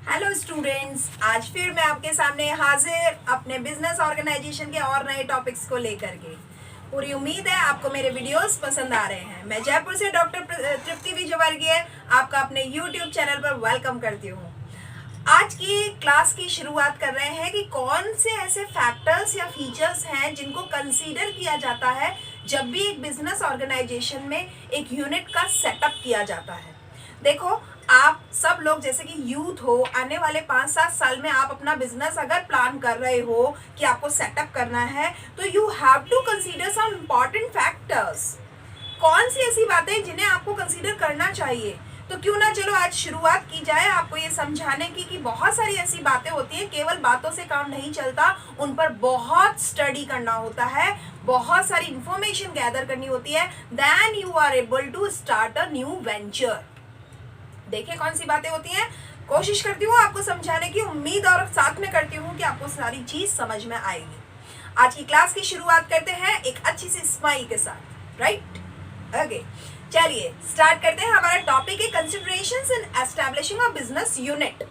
Hello students, आज फिर मैं आपके सामने हाजिर अपने बिजनेस ऑर्गेनाइजेशन के और नए टॉपिक्स को लेकर के। पूरी उम्मीद है आपको मेरे वीडियोस पसंद आ रहे हैं। मैं जयपुर से डॉक्टर तृप्ति विजयवर्गीय आपका अपने यूट्यूब चैनल पर वेलकम करती हूँ। आज की क्लास की शुरुआत कर रहे हैं कि कौन से ऐसे फैक्टर्स या फीचर्स हैं जिनको कंसीडर किया जाता है जब भी एक बिजनेस ऑर्गेनाइजेशन में एक यूनिट का सेटअप किया जाता है। देखो, आप सब लोग जैसे कि यूथ हो, आने वाले 5-7 साल में आप अपना बिजनेस अगर प्लान कर रहे हो कि आपको सेटअप करना है, तो you have to consider some important factors. कौन सी ऐसी बातें जिन्हें आपको कंसीडर करना चाहिए? तो क्यों ना चलो आज शुरुआत की जाए आपको ये समझाने की कि बहुत सारी ऐसी बातें होती हैं, केवल बातों से काम नहीं चलता, उन पर बहुत स्टडी करना होता है, बहुत सारी इंफॉर्मेशन गैदर करनी होती है, then you are able to start a new venture. देखिए कौन सी बातें होती हैं, कोशिश करती हूँ आपको समझाने की, उम्मीद और साथ में करती हूँ कि आपको सारी चीज समझ में आएगी। आज की क्लास की शुरुआत करते हैं एक अच्छी सी स्माइल के साथ, राइट? ओके, चलिए स्टार्ट करते हैं। हमारा टॉपिक है considerations in establishing a business unit.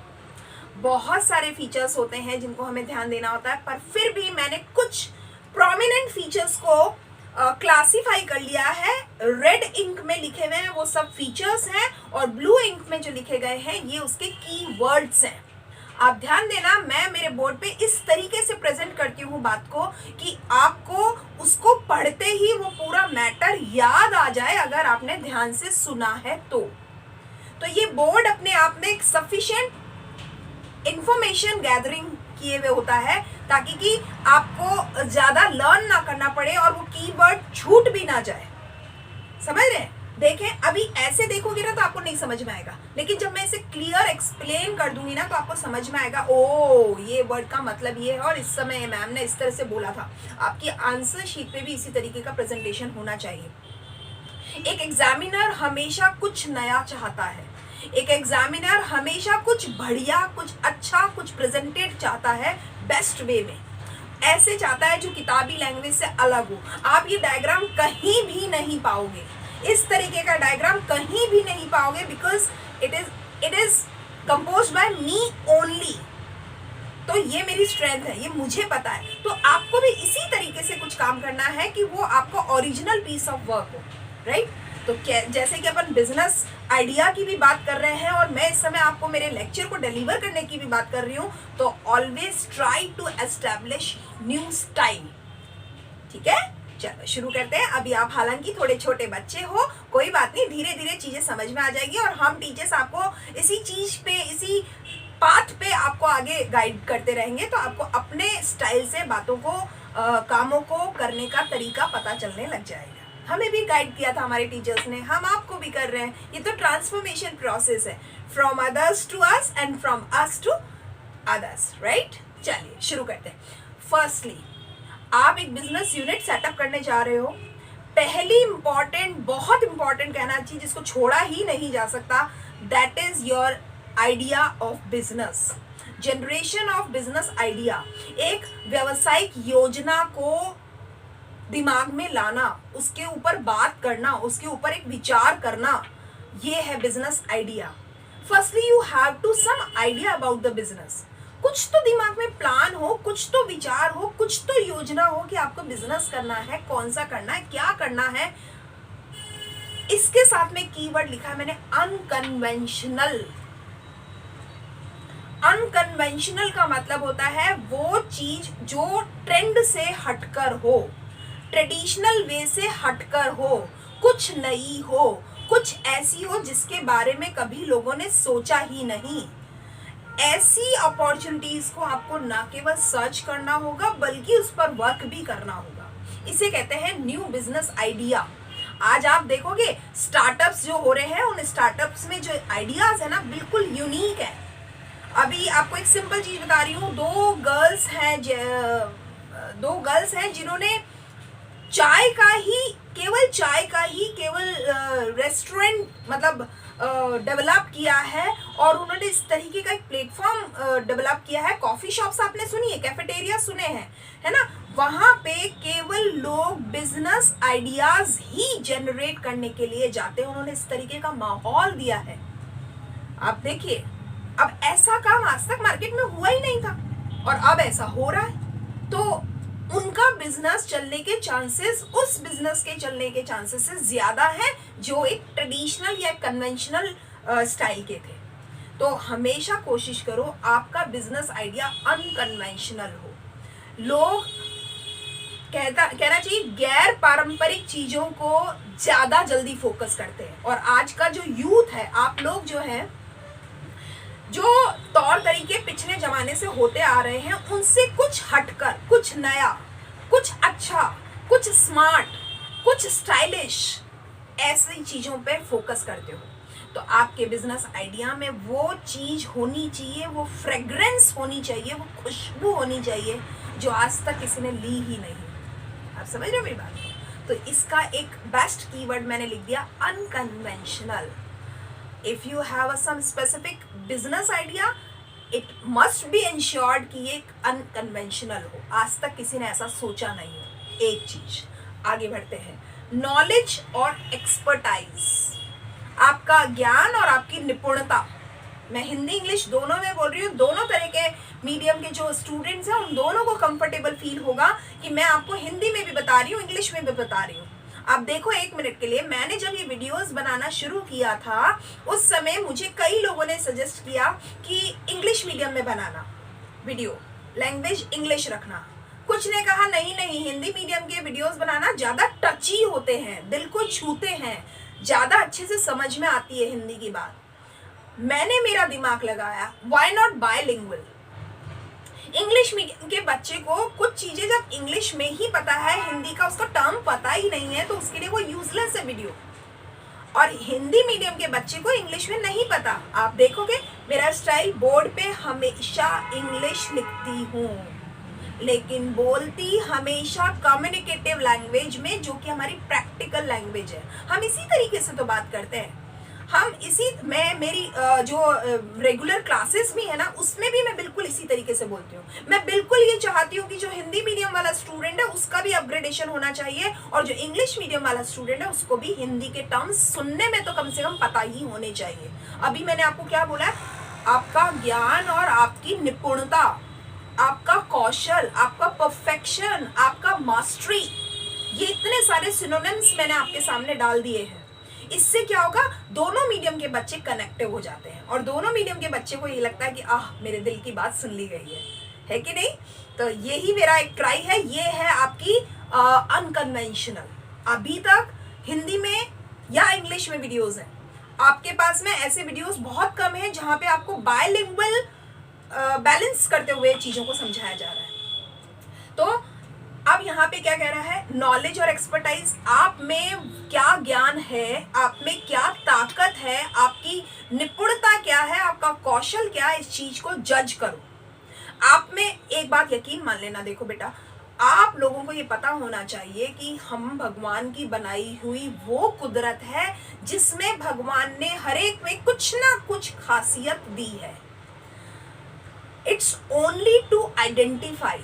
बहुत सारे फीचर्स होते हैं जिनको हमें ध्यान देना होता है, पर फिर भी मैंने कुछ प्रोमिनेंट फीचर्स को क्लासिफाई कर लिया है। रेड इंक में लिखे हुए हैं वो सब फीचर्स हैं, और ब्लू इंक में जो लिखे गए हैं ये उसके की वर्ड्स हैं। आप ध्यान देना, मैं मेरे बोर्ड पे इस तरीके से प्रेजेंट करती हूँ बात को कि आपको उसको पढ़ते ही वो पूरा मैटर याद आ जाए, अगर आपने ध्यान से सुना है तो ये बोर्ड अपने आप में एक सफिशिएंट इंफॉर्मेशन गैदरिंग किए हुए होता है, ताकि कि आपको ज्यादा लर्न ना करना पड़े और वो कीवर्ड छूट भी ना जाए। समझ रहे हैं? देखें, अभी ऐसे देखोगे ना तो आपको नहीं समझ में आएगा, लेकिन जब मैं इसे क्लियर एक्सप्लेन कर दूंगी ना तो आपको समझ में आएगा, ओ ये वर्ड का मतलब ये है और इस समय मैम ने इस तरह से बोला था। आपकी आंसर शीट पे भी इसी तरीके का प्रेजेंटेशन होना चाहिए। एक एग्जामिनर हमेशा कुछ नया चाहता है, एक एग्जामिनर हमेशा कुछ बढ़िया, कुछ अच्छा, कुछ प्रेजेंटेड चाहता है, बेस्ट वे में ऐसे चाहता है जो किताबी लैंग्वेज से अलग हो। आप ये डायग्राम कहीं भी नहीं पाओगे, इस तरीके का डायग्राम कहीं भी नहीं पाओगे, because it is composed bye me only. तो ये मेरी स्ट्रेंथ है, ये मुझे पता है। तो आपको भी इसी तरीके से कुछ काम करना है कि वो आपका ओरिजिनल पीस ऑफ वर्क हो, राइट? तो जैसे कि अपन बिजनेस आइडिया की भी बात कर रहे हैं और मैं इस समय आपको मेरे लेक्चर को डिलीवर करने की भी बात कर रही हूँ, तो always try to establish new style. ठीक है, चलो शुरू करते हैं। अभी आप हालांकि थोड़े छोटे बच्चे हो, कोई बात नहीं, धीरे धीरे चीजें समझ में आ जाएगी और हम टीचर्स आपको इसी चीज पे, इसी पाथ पे आपको आगे गाइड करते रहेंगे, तो आपको अपने स्टाइल से बातों को, कामों को करने का तरीका पता चलने लग जाएगा। हमें भी गाइड किया था हमारे टीचर्स ने, हम आपको भी कर रहे हैं। ये तो ट्रांसफॉर्मेशन प्रोसेस है, from others to us and from us to others, right? चलिए शुरू करते हैं। फर्स्टली, आप एक बिजनेस यूनिट सेटअप करने जा रहे हो। पहली इंपॉर्टेंट, बहुत इंपॉर्टेंट कहना चाहिए, जिसको छोड़ा ही नहीं जा सकता, that is your idea of business, generation of business idea. एक व्यावसायिक योजना को दिमाग में लाना, उसके ऊपर बात करना, उसके ऊपर एक विचार करना, ये है business idea. Firstly you have to some idea about the business. कुछ तो दिमाग में प्लान हो, कुछ तो विचार हो, कुछ तो योजना हो कि आपको बिजनेस करना है, कौन सा करना है, क्या करना है। इसके साथ में कीवर्ड लिखा है मैंने, अनकन्वेंशनल। अनकन्वेंशनल का मतलब होता है वो चीज जो ट्रेंड से हटकर हो, ट्रेडिशनल वे से हटकर हो, कुछ नई हो, कुछ ऐसी हो जिसके बारे में कभी लोगों ने सोचा ही नहीं। ऐसी अपॉर्चुनिटीज को आपको ना केवल सर्च करना होगा बल्कि उस पर वर्क भी करना होगा। इसे कहते हैं न्यू बिजनेस आइडिया। आज आप देखोगे स्टार्टअप्स जो हो रहे हैं, उन स्टार्टअप्स में जो आइडियाज है ना, बिल्कुल यूनिक है। अभी आपको एक सिंपल चीज बता रही हूँ, दो गर्ल्स हैं जिन्होंने चाय का ही केवल रेस्टोरेंट मतलब डेवलप किया है, और उन्होंने इस तरीके का एक प्लेटफॉर्म डेवलप किया है। कॉफी शॉप्स आपने सुनी है, कैफेटेरिया सुने हैं, है ना? वहां पे केवल लोग बिजनेस आइडियाज ही जनरेट करने के लिए जाते हैं, उन्होंने इस तरीके का माहौल दिया है। आप देखिए, अब ऐसा काम मार्केट में हुआ ही नहीं था और अब ऐसा हो रहा है। तो उनका बिजनेस चलने के चांसेस उस बिजनेस के चलने के चांसेस से ज्यादा है जो एक ट्रेडिशनल या कन्वेंशनल स्टाइल के थे। तो हमेशा कोशिश करो आपका बिजनेस आइडिया अनकन्वेंशनल हो। लोग कहना चाहिए गैर पारंपरिक चीजों को ज्यादा जल्दी फोकस करते हैं, और आज का जो यूथ है, आप लोग जो है, जो तौर तरीके पिछले जमाने से होते आ रहे हैं उनसे कुछ हटकर, कुछ नया, कुछ अच्छा, कुछ स्मार्ट, कुछ स्टाइलिश, ऐसी चीजों पे फोकस करते हो। तो आपके बिजनेस आइडिया में वो चीज होनी चाहिए, वो फ्रेग्रेंस होनी चाहिए, वो खुशबू होनी चाहिए जो आज तक किसी ने ली ही नहीं। आप समझ रहे हो मेरी बात? तो इसका एक बेस्ट कीवर्ड मैंने लिख दिया, unconventional. If you have some specific business idea, it must be ensured कि ये अनकन्वेंशनल हो, आज तक किसी ने ऐसा सोचा नहीं हो। एक चीज, आगे बढ़ते हैं। नॉलेज और एक्सपर्टाइज, आपका ज्ञान और आपकी निपुणता। मैं हिंदी इंग्लिश दोनों में बोल रही हूँ, दोनों तरह के मीडियम के जो स्टूडेंट्स हैं उन दोनों को कंफर्टेबल फील होगा कि मैं आपको हिंदी में भी बता रही हूँ, इंग्लिश में भी बता रही हूँ। आप देखो एक मिनट के लिए, मैंने जब ये वीडियोस बनाना शुरू किया था उस समय मुझे कई लोगों ने सजेस्ट किया कि इंग्लिश मीडियम में बनाना वीडियो, लैंग्वेज इंग्लिश रखना। कुछ ने कहा नहीं नहीं, हिंदी मीडियम के वीडियोस बनाना ज़्यादा टची होते हैं, दिल को छूते हैं, ज़्यादा अच्छे से समझ में आती है हिंदी की बात। मैंने मेरा दिमाग लगाया, why not bilingual. English medium के बच्चे को कुछ चीजें जब इंग्लिश में ही पता है, हिंदी का उसको टर्म पता ही नहीं है, तो उसके लिए वो यूजलेस है वीडियो। और हिंदी मीडियम के बच्चे को इंग्लिश में नहीं पता। आप देखोगे मेरा स्टाइल, बोर्ड पे हमेशा इंग्लिश लिखती हूँ लेकिन बोलती हमेशा कम्युनिकेटिव लैंग्वेज में, जो कि हमारी प्रैक्टिकल लैंग्वेज है। हम इसी तरीके से तो बात करते हैं। हम इसी मैं मेरी जो रेगुलर क्लासेस भी है ना, उसमें भी मैं बिल्कुल इसी तरीके से बोलती हूँ। मैं बिल्कुल ये चाहती हूँ कि जो हिंदी मीडियम वाला स्टूडेंट है उसका भी अपग्रेडेशन होना चाहिए, और जो इंग्लिश मीडियम वाला स्टूडेंट है उसको भी हिंदी के टर्म्स सुनने में तो कम से कम पता ही होने चाहिए। अभी मैंने आपको क्या बोला है, आपका ज्ञान और आपकी निपुणता, आपका कौशल, आपका परफेक्शन, आपका मास्टरी, ये इतने सारे सिनोनिम्स मैंने आपके सामने डाल दिए हैं। इससे क्या होगा, दोनों मीडियम के बच्चे कनेक्टिव हो जाते हैं और दोनों मीडियम के बच्चे को ये लगता है कि मेरे दिल की बात सुन ली गई है कि नहीं। तो यही मेरा एक ट्राई है, ये है आपकी अनकन्वेंशनल। अभी तक हिंदी में या इंग्लिश में वीडियोस हैं, आपके पास में ऐसे वीडियोस बहुत कम हैं जहाँ पे आपको बायलिंगुअल बैलेंस करते हुए चीज़ों को समझाया जा रहा है। तो अब यहाँ पे क्या कह रहा है, नॉलेज और एक्सपर्टाइज, आप में क्या ज्ञान है, आप में क्या ताकत है, आपकी निपुणता क्या है, आपका कौशल क्या है, इस चीज को जज करो। आप में एक बात यकीन मान लेना, देखो बेटा, आप लोगों को ये पता होना चाहिए कि हम भगवान की बनाई हुई वो कुदरत है जिसमें भगवान ने हर एक में कुछ ना कुछ खासियत दी है। इट्स ओनली टू आइडेंटिफाई,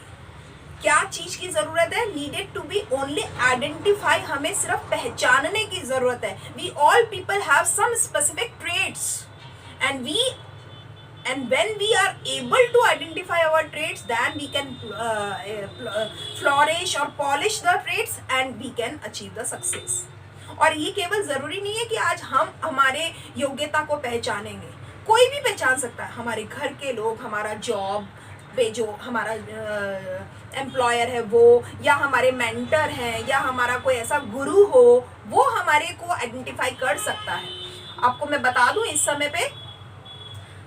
क्या चीज की जरूरत है, needed to be only identify, हमें सिर्फ पहचानने की जरूरत है। We all people have some specific traits and when we are able to identify our traits, then we can flourish or polish the traits and we can achieve the success। और ये केवल जरूरी नहीं है कि आज हम हमारे योग्यता को पहचानेंगे, कोई भी पहचान सकता है, हमारे घर के लोग, हमारा जॉब पे जो हमारा एम्प्लॉयर है वो, या हमारे मेंटर हैं, या हमारा कोई ऐसा गुरु हो, वो हमारे को आइडेंटिफाई कर सकता है। आपको मैं बता दूं, इस समय पे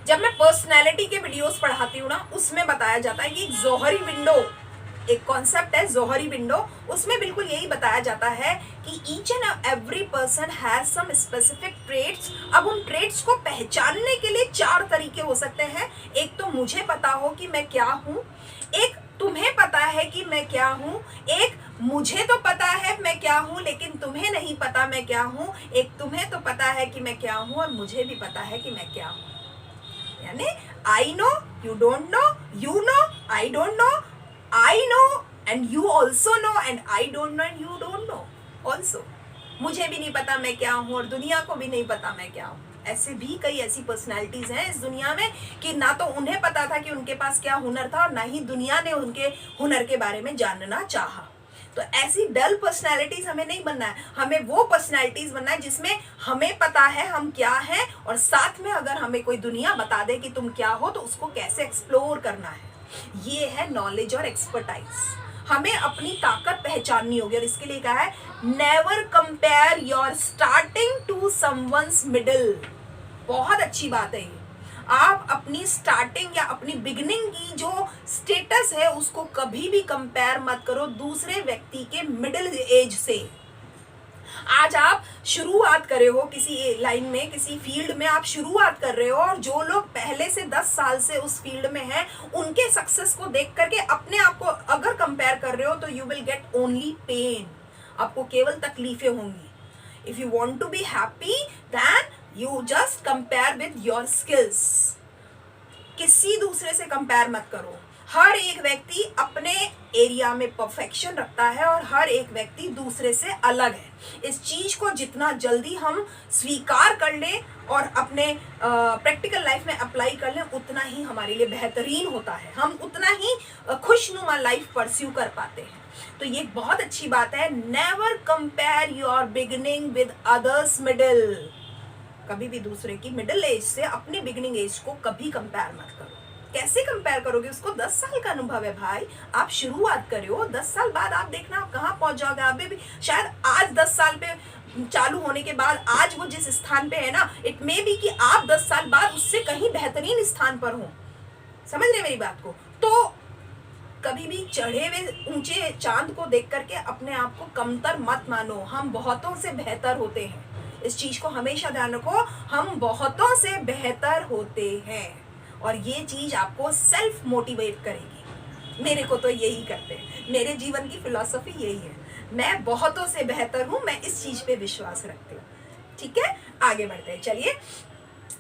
जब मैं पर्सनैलिटी के वीडियोस पढ़ाती हूँ ना, उसमें बताया जाता है कि जोहरी विंडो, एक कॉन्सेप्ट है जोहरी विंडो, उसमें बिल्कुल यही बताया जाता है कि each and every person has some specific traits. अब उन ट्रेड्स को पहचानने के लिए 4 तरीके हो सकते हैं। एक तो मुझे पता हो कि मैं क्या हूँ, एक तुम्हें पता है कि मैं क्या हूँ, एक मुझे तो पता है मैं क्या हूँ लेकिन तुम्हें नहीं पता मैं क्या हूँ, एक तुम्हें तो पता है कि मैं क्या हूँ और मुझे भी पता है कि मैं क्या हूँ। यानी I know, you don't know, you know, I don't know, I know and you also know, and I don't know and you don't know also. मुझे भी नहीं पता मैं क्या हूँ और दुनिया को भी नहीं पता मैं क्या हूँ। ऐसे भी कई ऐसी पर्सनालिटीज हैं इस दुनिया में कि ना तो उन्हें पता था कि उनके पास क्या हुनर था और ना ही दुनिया ने उनके हुनर के बारे में जानना चाहा। तो ऐसी डल पर्सनालिटीज हमें नहीं बनना है, हमें वो पर्सनालिटीज बनना है जिसमें हमें पता है हम क्या हैं, और साथ में अगर हमें कोई दुनिया बता दे कि तुम क्या हो तो उसको कैसे एक्सप्लोर करना है। ये है नॉलेज और एक्सपर्टाइज। हमें अपनी ताकत पहचाननी होगी, और इसके लिए कहा है never compare your starting to someone's middle. बहुत अच्छी बात है ये। आप अपनी स्टार्टिंग या अपनी बिगिनिंग की जो स्टेटस है उसको कभी भी कंपेयर मत करो दूसरे व्यक्ति के मिडिल एज से। आज आप शुरुआत कर रहे हो किसी लाइन में, किसी फील्ड में आप शुरुआत कर रहे हो, और जो लोग पहले से 10 साल से उस फील्ड में हैं उनके सक्सेस को देख करके अपने आप को अगर कंपेयर कर रहे हो तो you will get only pain. आपको केवल तकलीफें होंगी। If you want to be happy then you just compare with your skills. किसी दूसरे से कंपेयर मत करो। हर एक व्यक्ति अपने एरिया में परफेक्शन रखता है और हर एक व्यक्ति दूसरे से अलग है। इस चीज को जितना जल्दी हम स्वीकार कर लें और अपने प्रैक्टिकल लाइफ में अप्लाई कर लें उतना ही हमारे लिए बेहतरीन होता है, हम उतना ही खुशनुमा लाइफ परस्यू कर पाते हैं। तो ये बहुत अच्छी बात है, never compare your beginning with others middle. कभी भी दूसरे की मिडिल एज से अपनी बिगिनिंग एज को कभी कंपेयर मत करो। कैसे कंपेयर करोगे? उसको 10 साल का अनुभव है भाई, आप शुरुआत करे हो, 10 साल बाद आप देखना आप कहाँ पहुंच जाओगे। अभी भी शायद आज 10 साल पे चालू होने के बाद आज वो जिस स्थान पे है ना, इट मे बी कि आप 10 साल बाद उससे कहीं बेहतरीन स्थान पर हो। समझ रहे मेरी बात को? तो कभी भी चढ़े हुए ऊंचे चांद को देख करके अपने आप को कमतर मत मानो। हम बहुतों से बेहतर होते हैं। इस चीज को हमेशा ध्यान रखो, हम बहुतों से बेहतर होते हैं, और ये चीज आपको सेल्फ मोटिवेट करेगी। मेरे को तो यही करते हैं, मेरे जीवन की फिलॉसफी यही है, मैं बहुतों से बेहतर हूं, मैं इस चीज पे विश्वास रखती हूँ। ठीक है, आगे बढ़ते हैं। चलिए,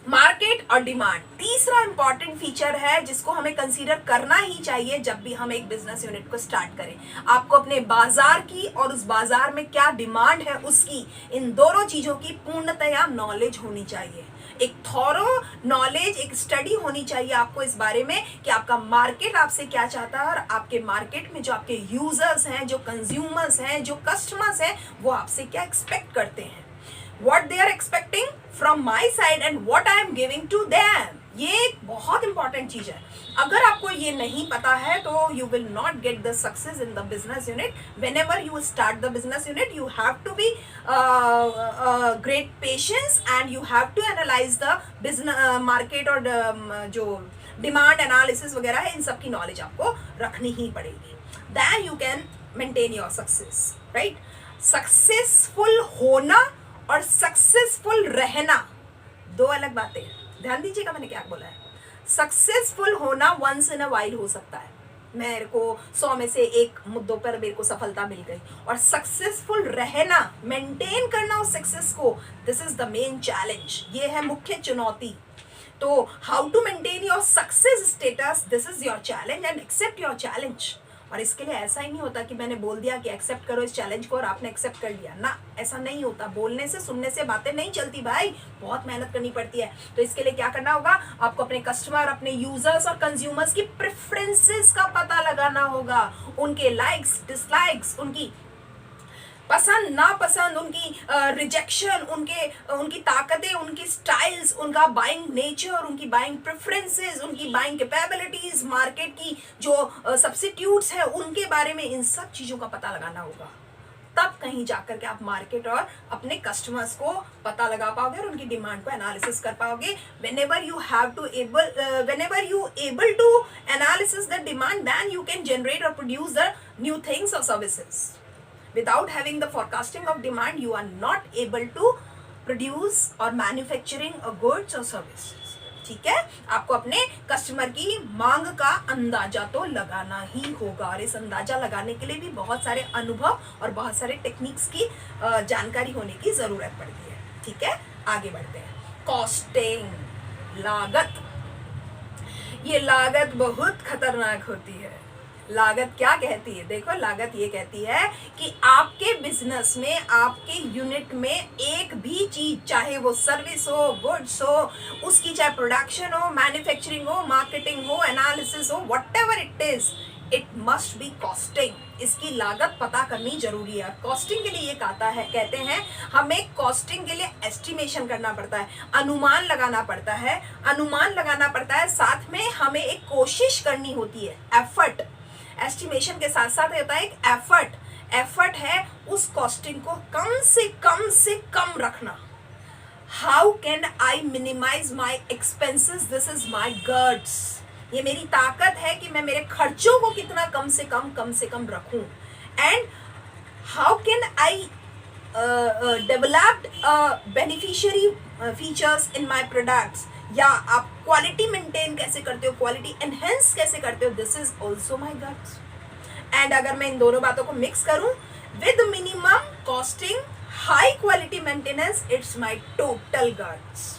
मार्केट और डिमांड तीसरा इंपॉर्टेंट फीचर है जिसको हमें कंसीडर करना ही चाहिए जब भी हम एक बिजनेस यूनिट को स्टार्ट करें। आपको अपने बाजार की और उस बाजार में क्या डिमांड है उसकी, इन दोनों चीजों की पूर्णतया नॉलेज होनी चाहिए। एक थॉरो नॉलेज, एक स्टडी होनी चाहिए आपको इस बारे में कि आपका मार्केट आपसे क्या चाहता है, और आपके मार्केट में जो आपके यूजर्स हैं, जो कंज्यूमर्स हैं, जो कस्टमर्स हैं, वो आपसे क्या एक्सपेक्ट करते हैं। What they are expecting from my side and what I am giving to them, ये एक बहुत इंपॉर्टेंट चीज है। अगर आपको ये नहीं पता है तो you will not get the success in the business unit. Whenever you start the business unit, you have to be great patience and you have to analyze the business market और जो demand analysis वगैरह है, इन सब की knowledge आपको रखनी ही पड़ेगी। Then you can maintain your success, right? Successful होना और सक्सेसफुल रहना दो अलग बातें हैं। ध्यान दीजिएगा मैंने क्या बोला है। सक्सेसफुल होना वंस इन अ वाइल हो सकता है, मेरे को 100 में से एक मुद्दों पर मेरे को सफलता मिल गई, और सक्सेसफुल रहना, मेंटेन करना उस सक्सेस को, this is the main challenge, ये है मुख्य चुनौती। तो how to maintain your success status, this is your challenge, and accept your challenge. और इसके लिए ऐसा ही नहीं होता कि मैंने बोल दिया कि एक्सेप्ट करो इस चैलेंज को और आपने एक्सेप्ट कर लिया ना, ऐसा नहीं होता। बोलने से, सुनने से बातें नहीं चलती भाई, बहुत मेहनत करनी पड़ती है। तो इसके लिए क्या करना होगा, आपको अपने कस्टमर, अपने यूजर्स और कंज्यूमर्स की प्रेफरेंसेस का पता लगाना होगा, उनके लाइक्स, डिसलाइक्स, उनकी पसंद नापसंद, उनकी रिजेक्शन, उनकी ताकतें, उनकी स्टाइल्स, उनका बाइंग नेचर, उनकी बाइंग प्रेफरेंसेस, उनकी बाइंग कैपेबिलिटीज, मार्केट की जो सब्स्टिट्यूट्स है उनके बारे में, इन सब चीज़ों का पता लगाना होगा। तब कहीं जाकर के आप मार्केट और अपने कस्टमर्स को पता लगा पाओगे और उनकी डिमांड को एनालिसिस कर पाओगे। whenever you able to analysis the demand, then you can generate or produce the new things or services. Without having the forecasting of demand, you are not able to produce or manufacturing a goods or services. ठीक है, आपको अपने customer की मांग का अंदाजा तो लगाना ही होगा, और इस अंदाजा लगाने के लिए भी बहुत सारे अनुभव और बहुत सारे टेक्निक्स की जानकारी होने की जरूरत पड़ती है। ठीक है, आगे बढ़ते हैं। कॉस्टिंग, लागत, ये लागत बहुत खतरनाक होती है। लागत क्या कहती है? देखो, लागत ये कहती है कि आपके बिजनेस में, आपके यूनिट में एक भी चीज, चाहे वो सर्विस हो, गुड्स हो, उसकी चाहे प्रोडक्शन हो, मैन्युफैक्चरिंग हो, मार्केटिंग हो, एनालिसिस हो, whatever it is, it must be costing. इसकी लागत पता करनी जरूरी है। कॉस्टिंग के लिए ये कहते हैं हमें कॉस्टिंग के लिए एस्टिमेशन करना पड़ता है, अनुमान लगाना पड़ता है, साथ में हमें एक कोशिश करनी होती है, एफर्ट। एस्टिमेशन के साथ साथ होता है एक एफर्ट है उस कॉस्टिंग को कम से कम रखना। How can I minimize my expenses, this is my guts. ये मेरी ताकत है कि मैं मेरे खर्चों को कितना कम से कम रखूं। And how can I developed beneficiary features in my products, या आप क्वालिटी मेंटेन कैसे करते हो, क्वालिटी एनहेंस कैसे करते हो, this is also my guts. And अगर मैं इन दोनों बातों को मिक्स करूं, with minimum costing, high quality maintenance, it's my total guts.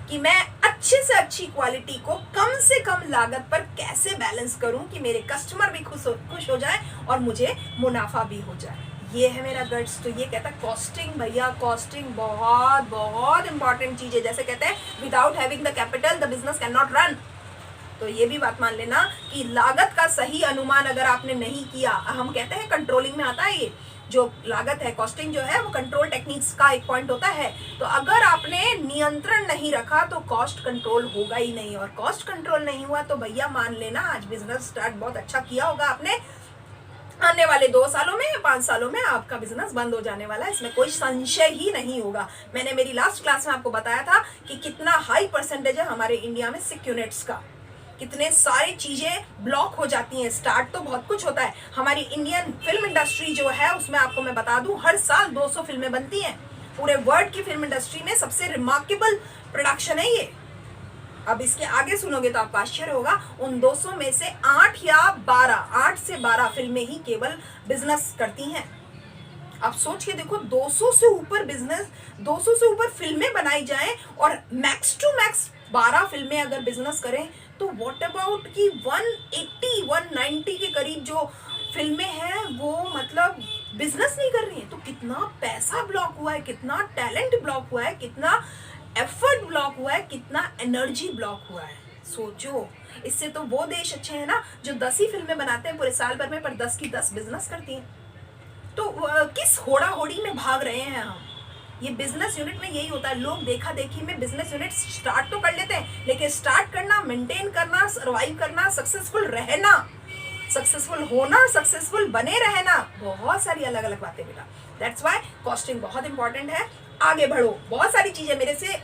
कि मैं अच्छे से अच्छी क्वालिटी को कम से कम लागत पर कैसे बैलेंस करूं कि मेरे कस्टमर भी खुश हो जाए और मुझे मुनाफा भी हो जाए। ये है मेरा गट्स। तो ये कहता है कॉस्टिंग, भैया कॉस्टिंग बहुत इंपॉर्टेंट चीज है। जैसे कहते हैं without having the capital the business can not run. तो ये भी बात मान लेना कि लागत का सही अनुमान अगर आपने नहीं किया, हम कहते हैं कंट्रोलिंग में आता है ये जो लागत है, कॉस्टिंग जो है वो कंट्रोल टेक्निक्स का एक पॉइंट होता है। तो अगर आपने नियंत्रण नहीं रखा तो कॉस्ट कंट्रोल होगा ही नहीं, और कॉस्ट कंट्रोल नहीं हुआ तो भैया मान लेना आज बिजनेस स्टार्ट बहुत अच्छा किया होगा आपने, आने वाले 2 सालों में या 5 सालों में आपका बिजनेस बंद हो जाने वाला है, इसमें कोई संशय ही नहीं होगा। मैंने मेरी लास्ट क्लास में आपको बताया था कि कितना हाई परसेंटेज है हमारे इंडिया में सिक यूनिट्स का, कितने सारी चीजें ब्लॉक हो जाती हैं। स्टार्ट तो बहुत कुछ होता है। हमारी इंडियन फिल्म इंडस्ट्री जो है उसमें आपको मैं बता दूं हर साल 200 फिल्में बनती हैं। पूरे वर्ल्ड की फिल्म इंडस्ट्री में सबसे रिमार्केबल प्रोडक्शन है ये। अब इसके आगे सुनोगे तो आपको आश्चर्य होगा, उन 200 में से 8 से 12 फिल्में ही केवल बिजनेस करती हैं। आप सोच के देखो, 200 से ऊपर बिजनेस, 200 से ऊपर फिल्में बनाई जाएं और मैक्स टू मैक्स 12 फिल्में अगर बिजनेस करें, तो व्हाट अबाउट कि 180 190 के करीब जो फिल्में हैं वो मतलब बिजनेस नहीं कर रही हैं। तो कितना पैसा ब्लॉक हुआ है, कितना टैलेंट ब्लॉक हुआ है, कितना एफर्ट ब्लॉक हुआ है, कितना एनर्जी ब्लॉक हुआ है। सोचो, इससे तो वो देश अच्छे हैं ना जो 10 ही फिल्में बनाते हैं पूरे साल भर में, पर 10 की 10 बिजनेस करती हैं। तो किस होड़ा होड़ी में भाग रहे हैं हम? ये बिजनेस यूनिट में यही होता है, लोग देखा देखी में बिजनेस यूनिट स्टार्ट तो कर लेते हैं, लेकिन स्टार्ट करना, मेंटेन करना, सर्वाइव करना, सक्सेसफुल रहना, सक्सेसफुल होना, सक्सेसफुल बने रहना, बहुत सारी अलग अलग बातें बेटा। दैट्स व्हाई कॉस्टिंग बहुत इंपॉर्टेंट है। आगे बढ़ो, बहुत सारी चीजें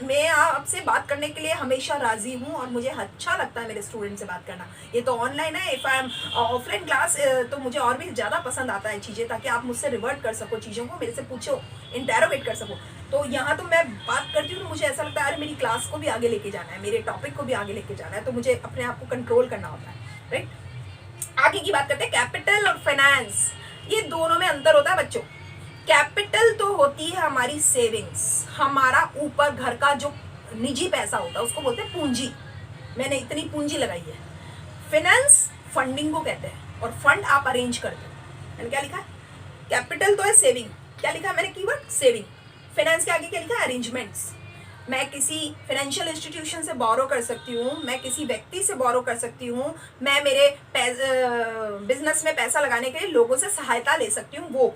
मैं आपसे बात करने के लिए हमेशा राजी हूँ और मुझे अच्छा लगता है मेरे स्टूडेंट से बात करना। ये तो ऑनलाइन है, if I am offline class तो मुझे और भी ज्यादा पसंद आता है चीजें, ताकि आप मुझसे रिवर्ट कर सको, चीजों को मेरे से पूछो, इंटेरोगेट कर सको। तो यहाँ तो मैं बात करती हूँ तो मुझे ऐसा लगता है अरे मेरी क्लास को भी आगे लेके जाना है, मेरे टॉपिक को भी आगे लेके जाना है, तो मुझे अपने आप को कंट्रोल करना होता है, राइट। आगे की बात करते हैं, कैपिटल और फाइनेंस, ये दोनों में अंतर होता है बच्चों। कैपिटल तो होती है हमारी सेविंग्स, हमारा ऊपर घर का जो निजी पैसा होता है उसको बोलते हैं पूंजी, मैंने इतनी पूंजी लगाई है। फाइनेंस फंडिंग को कहते हैं, और फंड आप अरेंज करते हो। मैंने क्या लिखा है? कैपिटल तो है सेविंग, क्या लिखा है मैंने कीवर्ड? सेविंग। फाइनेंस के आगे क्या लिखा है? अरेंजमेंट्स। मैं किसी फाइनेंशियल इंस्टीट्यूशन से बोरो कर सकती हूँ, मैं किसी व्यक्ति से बोरो कर सकती हूँ, मैं मेरे बिजनेस में पैसा लगाने के लिए लोगों से सहायता ले सकती हूँ। वो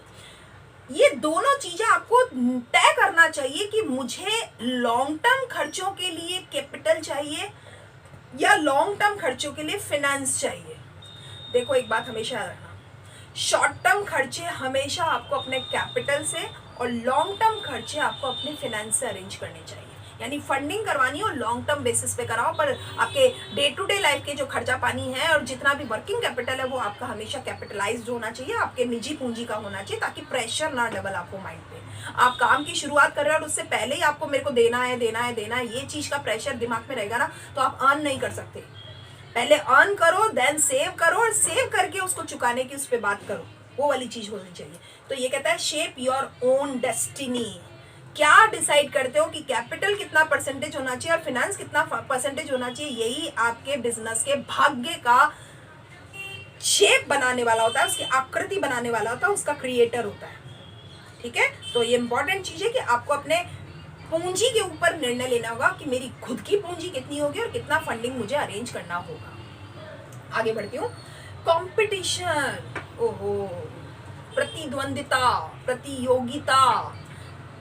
ये दोनों चीजें आपको तय करना चाहिए कि मुझे लॉन्ग टर्म खर्चों के लिए कैपिटल चाहिए या लॉन्ग टर्म खर्चों के लिए फाइनेंस चाहिए। देखो एक बात हमेशा याद रखना, शॉर्ट टर्म खर्चे हमेशा आपको अपने कैपिटल से और लॉन्ग टर्म खर्चे आपको अपने फाइनेंस से अरेंज करने चाहिए। यानी फंडिंग करवानी हो लॉन्ग टर्म बेसिस पे कराओ, पर आपके डे टू डे लाइफ के जो खर्चा पानी है और जितना भी वर्किंग कैपिटल है वो आपका हमेशा कैपिटलाइज्ड होना चाहिए, आपके निजी पूंजी का होना चाहिए, ताकि प्रेशर ना डबल आपको माइंड पे। आप काम की शुरुआत कर रहे हो और उससे पहले ही आपको मेरे को देना है देना है देना है, ये चीज का प्रेशर दिमाग में रहेगा ना, तो आप अर्न नहीं कर सकते। पहले अर्न करो, देन सेव करो, और सेव करके उसको चुकाने की उस पर बात करो, वो वाली चीज होनी चाहिए। तो ये कहता है शेप योर ओन डेस्टिनी। क्या डिसाइड करते हो कि कैपिटल कितना परसेंटेज होना चाहिए और फाइनेंस कितना परसेंटेज होना चाहिए, यही आपके बिजनेस के भाग्य का शेप बनाने वाला होता है, उसकी आकृति बनाने वाला होता है, उसका क्रिएटर होता है। ठीक है, तो ये इंपॉर्टेंट चीज है कि आपको अपने पूंजी के ऊपर निर्णय लेना होगा कि मेरी खुद की पूंजी कितनी होगी और कितना फंडिंग मुझे अरेंज करना होगा। आगे बढ़ती हूँ। कंपटीशन, ओहो, प्रतिद्वंदिता, प्रतियोगिता।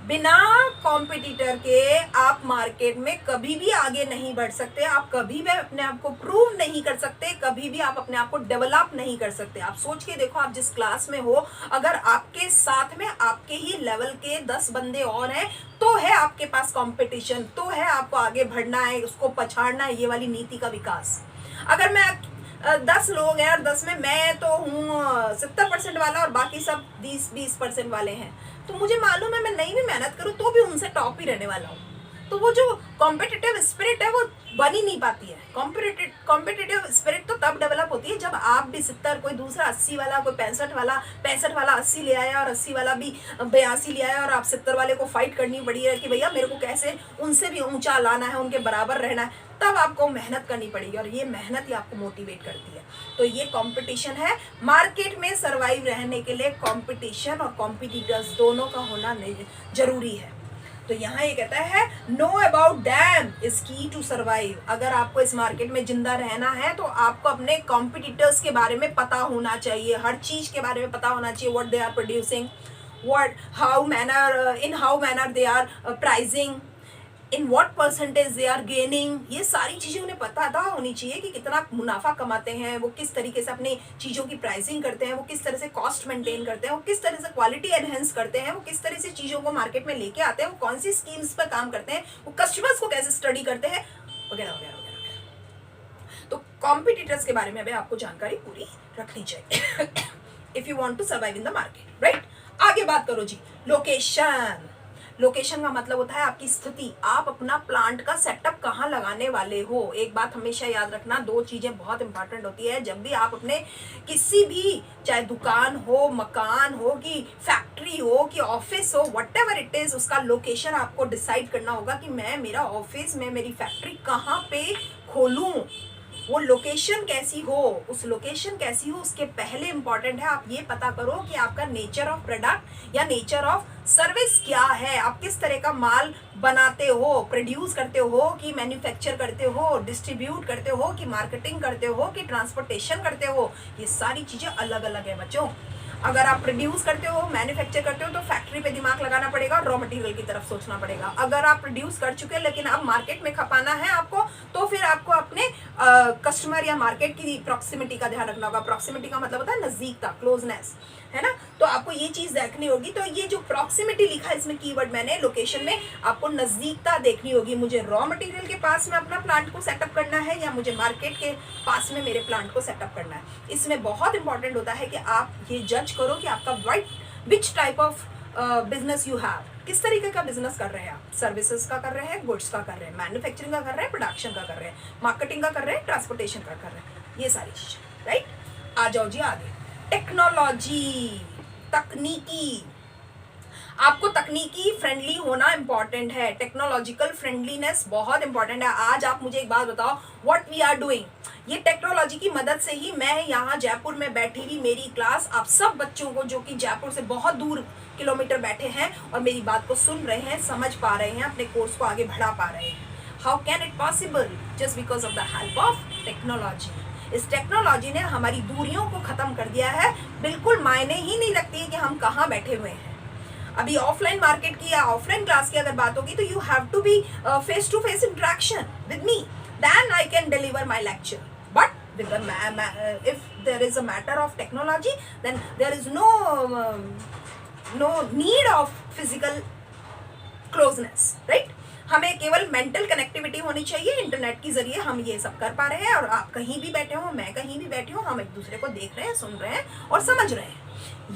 बिना कॉम्पिटिटर के आप मार्केट में कभी भी आगे नहीं बढ़ सकते, आप कभी भी अपने आप को प्रूव नहीं कर सकते, कभी भी आप अपने आप को डेवलप नहीं कर सकते। आप सोच के देखो, आप जिस क्लास में हो, अगर आपके साथ में आपके ही लेवल के 10 बंदे और हैं तो है आपके पास कंपटीशन, तो है आपको आगे बढ़ना है, उसको पछाड़ना है, ये वाली नीति का विकास। अगर मैं 10 लोग हैं और 10 में मैं तो हूँ 70% वाला और बाकी सब 20% वाले हैं, तो मुझे मालूम है मैं नहीं भी मेहनत करूँ तो भी उनसे टॉप ही रहने वाला हूँ। तो वो जो कॉम्पिटिटिव स्पिरिट है वो बन ही नहीं पाती है। कॉम्पिटिटिव स्पिरिट तो तब डेवलप होती है जब आप भी 70, कोई दूसरा 80 वाला, कोई 65 वाला 80 ले आया और 80 वाला भी 82 ले आया और आप 70 वाले को फाइट करनी पड़ी है कि भैया मेरे को कैसे उनसे भी ऊंचा लाना है, उनके बराबर रहना है। तब आपको मेहनत करनी पड़ेगी और ये मेहनत ही आपको मोटिवेट करती है। तो ये कंपटीशन है। मार्केट में सरवाइव रहने के लिए कंपटीशन और कॉम्पिटिटर्स दोनों का होना जरूरी है। तो यहाँ ये कहता है नो अबाउट दैम इज की टू सर्वाइव। अगर आपको इस मार्केट में जिंदा रहना है तो आपको अपने कॉम्पिटिटर्स के बारे में पता होना चाहिए, हर चीज के बारे में पता होना चाहिए। What they are producing, in how manner they are pricing, in what percentage they are gaining. ये सारी चीजें उन्हें पता होनी चाहिए कि कितना मुनाफा कमाते हैं, वो किस तरीके से अपनी चीजों की प्राइसिंग करते हैं, वो किस तरह से कॉस्ट मेंटेन करते हैं, वो किस तरह से क्वालिटी एनहेंस करते हैं, वो किस तरह से चीजों को मार्केट में लेके आते हैं, वो कौन सी स्कीम्स पर काम करते हैं, वो कस्टमर्स को कैसे स्टडी करते हैं, वगैरह वगैरह वगैरह। तो कॉम्पिटिटर्स के बारे में अभी आपको जानकारी पूरी रखनी चाहिए if you want to survive in the market, right. आगे बात करो जी, लोकेशन। लोकेशन का मतलब होता है आपकी स्थिति, आप अपना प्लांट का सेटअप कहाँ लगाने वाले हो। एक बात हमेशा याद रखना, दो चीजें बहुत इंपॉर्टेंट होती है जब भी आप अपने किसी भी, चाहे दुकान हो, मकान हो, कि फैक्ट्री हो, कि ऑफिस हो, व्हाटएवर इट इज, उसका लोकेशन आपको डिसाइड करना होगा कि मैं मेरा ऑफिस में मेरी फैक्ट्री कहाँ पे खोलूं। वो लोकेशन कैसी हो, उस लोकेशन कैसी हो उसके पहले इंपॉर्टेंट है आप ये पता करो कि आपका नेचर ऑफ प्रोडक्ट या नेचर ऑफ सर्विस क्या है। आप किस तरह का माल बनाते हो, प्रोड्यूस करते हो, कि मैन्युफैक्चर करते हो, डिस्ट्रीब्यूट करते हो, कि मार्केटिंग करते हो, कि ट्रांसपोर्टेशन करते हो। ये सारी चीजें अलग अलग है बच्चों। अगर आप प्रोड्यूस करते हो, मैन्युफैक्चर करते हो, तो फैक्ट्री पे दिमाग लगाना पड़ेगा, रॉ मटेरियल की तरफ सोचना पड़ेगा। अगर आप प्रोड्यूस कर चुके हैं लेकिन अब मार्केट में खपाना है आपको, तो फिर आपको अपने कस्टमर या मार्केट की प्रॉक्सिमिटी का ध्यान रखना होगा। प्रॉक्सिमिटी का मतलब होता है नजदीकता, क्लोजनेस, है ना। तो आपको ये चीज देखनी होगी। तो ये जो प्रॉक्सिमिटी लिखा है इसमें कीवर्ड मैंने, लोकेशन में आपको नजदीकता देखनी होगी। मुझे रॉ मटेरियल के पास में अपना प्लांट को सेटअप करना है या मुझे मार्केट के पास में मेरे प्लांट को सेटअप करना है। इसमें बहुत इंपॉर्टेंट होता है कि आप ये जज करो कि आपका which type of business you have, किस तरीके का बिजनेस कर रहे हैं आप। सर्विसेज का कर रहे हैं, गुड्स का कर रहे हैं, मैन्युफैक्चरिंग का कर रहे हैं, प्रोडक्शन का कर रहे हैं, मार्केटिंग का कर रहे हैं, ट्रांसपोर्टेशन का कर रहे हैं, ये सारी चीजें, राइट। आ जाओ जी आगे, टेक्नोलॉजी, तकनीकी। आपको तकनीकी फ्रेंडली होना इंपॉर्टेंट है, टेक्नोलॉजिकल फ्रेंडलीनेस बहुत इंपॉर्टेंट है। आज आप मुझे एक बात बताओ, व्हाट वी आर डूइंग, ये टेक्नोलॉजी की मदद से ही मैं यहाँ जयपुर में बैठी हुई, मेरी क्लास आप सब बच्चों को जो कि जयपुर से बहुत दूर किलोमीटर बैठे हैं और मेरी बात को सुन रहे हैं, समझ पा रहे हैं, अपने कोर्स को आगे बढ़ा पा रहे हैं। How can it possible? Just because of the help of technology. इस टेक्नोलॉजी ने हमारी दूरियों को खत्म कर दिया है, बिल्कुल मायने ही नहीं लगती है कि हम कहाँ बैठे हुए हैं। अभी ऑफलाइन मार्केट की या ऑफलाइन क्लास की अगर बात होगी तो you have to be face to face interaction with me, then I can deliver my lecture. But with if there is a matter of technology, then there is no need of physical closeness, right? हमें केवल mental connectivity होनी चाहिए। Internet के जरिए हम ये सब कर पा रहे हैं और आप कहीं भी बैठे हो, मैं कहीं भी बैठी हूँ, हम एक दूसरे को देख रहे हैं, सुन रहे हैं और समझ रहे हैं।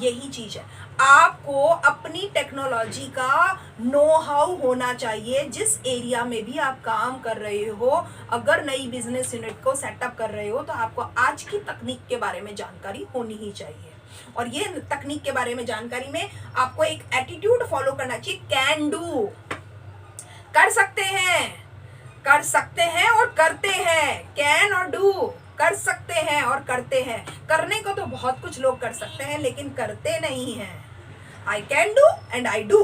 यही चीज है, आपको अपनी टेक्नोलॉजी का नो हाउ होना चाहिए। जिस एरिया में भी आप काम कर रहे हो, अगर नई बिजनेस यूनिट को सेटअप कर रहे हो तो आपको आज की तकनीक के बारे में जानकारी होनी ही चाहिए। और ये तकनीक के बारे में जानकारी में आपको एक एटीट्यूड फॉलो करना चाहिए, कैन डू, कर सकते हैं और करते हैं। कैन और डू, कर सकते हैं और करते हैं। करने को तो बहुत कुछ लोग कर सकते हैं लेकिन करते नहीं हैं। I can do and I do,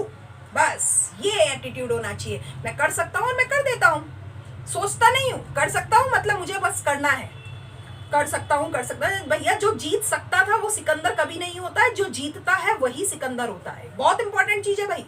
बस ये एटीट्यूड होना चाहिए। मैं कर सकता हूँ और मैं कर देता हूँ, सोचता नहीं हूँ। कर सकता हूँ मतलब मुझे बस करना है, कर सकता हूँ कर सकता है। भैया जो जीत सकता था वो सिकंदर कभी नहीं होता है, जो जीतता है वही सिकंदर होता है। बहुत इंपॉर्टेंट चीज है भाई,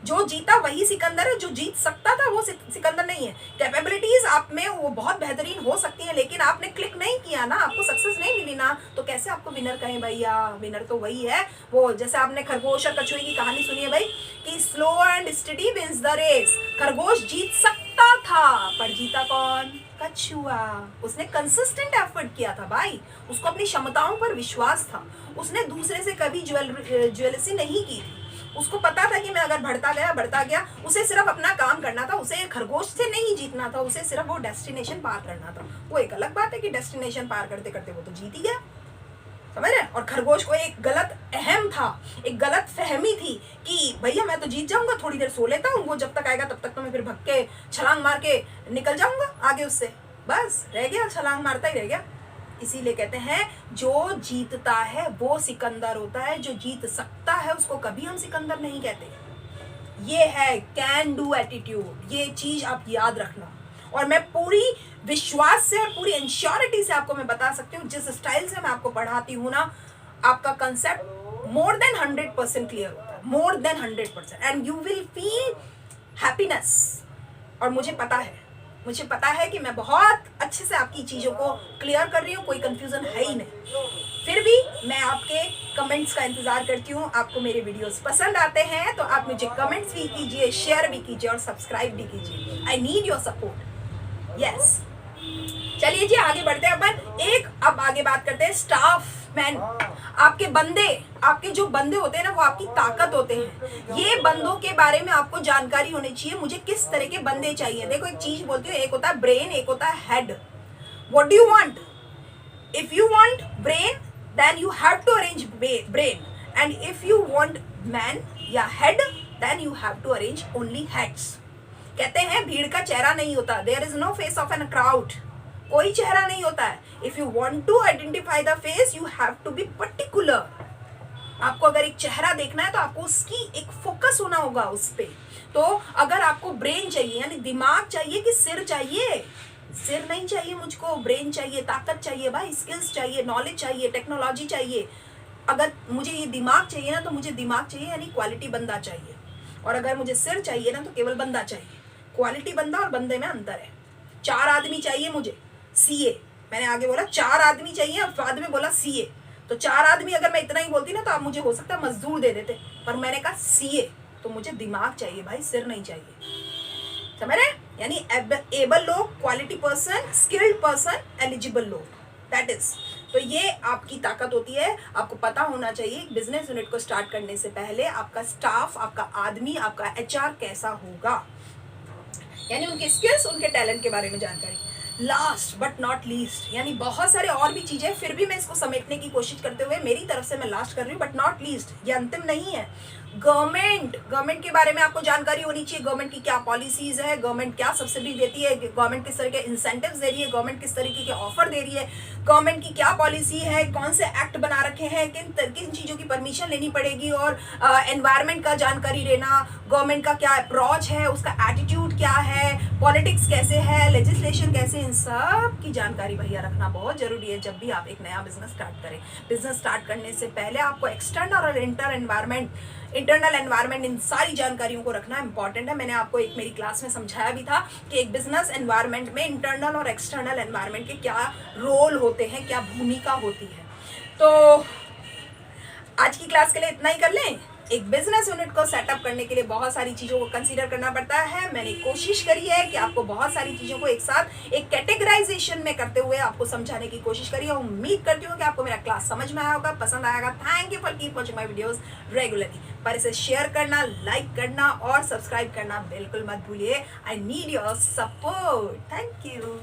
जो जीता वही सिकंदर है, जो जीत सकता था वो सिकंदर नहीं है। कैपेबिलिटीज आप में वो बहुत बेहतरीन हो सकती हैं लेकिन आपने क्लिक नहीं किया ना, आपको सक्सेस नहीं मिली ना, तो कैसे आपको विनर कहें भैया। विनर तो वही है वो, जैसे आपने खरगोश और कछुए की कहानी सुनी है भाई कि slow and steady wins the race. खरगोश जीत सकता था पर जीता कौन? कछुआ। उसने कंसिस्टेंट एफर्ट किया था भाई, उसको अपनी क्षमताओं पर विश्वास था, उसने दूसरे से कभी ज्वेलसी नहीं की थी। उसको पता था कि मैं अगर बढ़ता गया, उसे सिर्फ अपना काम करना था, उसे खरगोश से नहीं जीतना था, उसे सिर्फ वो डेस्टिनेशन पार करना था। वो एक अलग बात है कि डेस्टिनेशन पार करते करते वो तो जीत ही गया, समझ रहे? और खरगोश को एक गलत अहम था, एक गलत फहमी थी कि भैया मैं तो जीत जाऊंगा, थोड़ी देर सो लेता हूँ, वो जब तक आएगा तब तक तो मैं फिर भग के छलांग मार के निकल जाऊंगा आगे उससे, बस रह गया, छलांग मारता ही रह गया। इसीलिए कहते हैं जो जीतता है वो सिकंदर होता है, जो जीत सकता है उसको कभी हम सिकंदर नहीं कहते। ये है कैन डू एटीट्यूड, ये चीज आप याद रखना। और मैं पूरी विश्वास से और पूरी इंश्योरिटी से आपको मैं बता सकती हूँ, जिस स्टाइल से मैं आपको पढ़ाती हूँ ना, आपका कंसेप्ट मोर देन 100% क्लियर होता है, more than 100%, and you will feel happiness. और मुझे पता है कि मैं बहुत अच्छे से आपकी चीज़ों को क्लियर कर रही हूँ, कोई कंफ्यूजन है ही नहीं। फिर भी मैं आपके कमेंट्स का इंतजार करती हूँ। आपको मेरे वीडियोस पसंद आते हैं तो आप मुझे कमेंट्स भी कीजिए, शेयर भी कीजिए और सब्सक्राइब भी कीजिए। I need your support. Yes, चलिए जी आगे बढ़ते हैं अपन। अब आगे बात करते हैं स्टाफ मैन। आपके बंदे, आपके जो बंदे होते हैं ना वो आपकी ताकत होते हैं। ये बंदों के बारे में आपको जानकारी होनी चाहिए, मुझे किस तरह के बंदे चाहिए। देखो एक चीज बोलती हूँ, एक होता है ब्रेन, एक होता है head. What do you want? If you want brain then you have to arrange brain, and if you want man या head then you have to arrange only heads. कहते हैं भीड़ का चेहरा नहीं होता, there is no face of an crowd. कोई चेहरा नहीं होता है। If you want to identify the face you have to be particular. आपको अगर एक चेहरा देखना है तो आपको उसकी एक फोकस होना होगा उस पे। तो अगर आपको ब्रेन चाहिए यानी दिमाग चाहिए कि सिर चाहिए? सिर नहीं चाहिए मुझको, ब्रेन चाहिए, ताकत चाहिए भाई, स्किल्स चाहिए, नॉलेज चाहिए, टेक्नोलॉजी चाहिए। अगर मुझे ये दिमाग चाहिए ना तो मुझे दिमाग चाहिए यानी क्वालिटी बंदा चाहिए, और अगर मुझे सिर चाहिए ना तो केवल बंदा चाहिए। क्वालिटी बंदा और बंदे में अंतर है। 4 आदमी चाहिए मुझे, सीए। मैंने आगे बोला 4 आदमी चाहिए और बाद में बोला सीए। तो 4 आदमी अगर मैं इतना ही बोलती ना तो आप मुझे हो सकता है मजदूर दे देते, पर मैंने कहा सीए। तो मुझे दिमाग चाहिए भाई, सिर नहीं चाहिए। समझ रहे? यानी एबल लोग, quality person, skilled person, eligible लोग, दैट इज। तो ये आपकी ताकत होती है। आपको पता होना चाहिए बिजनेस यूनिट को स्टार्ट करने से पहले आपका स्टाफ, आपका आदमी, आपका एचआर कैसा होगा, यानी उनके स्किल्स, उनके टैलेंट के बारे में जानकारी। लास्ट बट नॉट लीस्ट, यानी बहुत सारे और भी चीजें, फिर भी मैं इसको समेटने की कोशिश करते हुए मेरी तरफ से मैं लास्ट कर रही हूँ, बट नॉट लीस्ट, ये अंतिम नहीं है। गवर्नमेंट के बारे में आपको जानकारी होनी चाहिए। गवर्नमेंट की क्या पॉलिसीज है, गवर्नमेंट क्या सब्सिडी देती है, गवर्नमेंट किस तरह के इंसेंटिव्स दे रही है, गवर्नमेंट किस तरीके के ऑफर दे रही है, गवर्नमेंट की क्या पॉलिसी है, कौन से एक्ट बना रखे हैं, किन चीज़ों की परमिशन लेनी पड़ेगी, और एनवायरनमेंट का जानकारी लेना, गवर्नमेंट का क्या अप्रोच है, उसका एटीट्यूड क्या है, पॉलिटिक्स कैसे है, लेजिस्लेशन कैसे, इन सब की जानकारी भैया रखना बहुत जरूरी है जब भी आप एक नया बिजनेस स्टार्ट करें। बिजनेस स्टार्ट करने से पहले आपको एक्सटर्नल और इंटरनल एनवायरनमेंट, इन सारी जानकारियों को रखना इंपॉर्टेंट है। मैंने आपको एक मेरी क्लास में समझाया भी था कि एक बिजनेस एनवायरनमेंट में इंटरनल और एक्सटर्नल एनवायरनमेंट के क्या रोल होते हैं, क्या भूमिका होती है। तो आज की क्लास के लिए इतना ही कर लें। एक बिजनेस यूनिट को सेटअप करने के लिए बहुत सारी चीज़ों को कंसीडर करना पड़ता है। मैंने कोशिश करी है कि आपको बहुत सारी चीज़ों को एक साथ एक कैटेगराइजेशन में करते हुए आपको समझाने की कोशिश करी है। उम्मीद करती हूँ कि आपको मेरा क्लास समझ में आया होगा, पसंद आएगा। Thank you for keep watching my videos regularly. पर इसे शेयर करना, लाइक करना और सब्सक्राइब करना बिल्कुल मत भूलिए। I need your support. Thank you.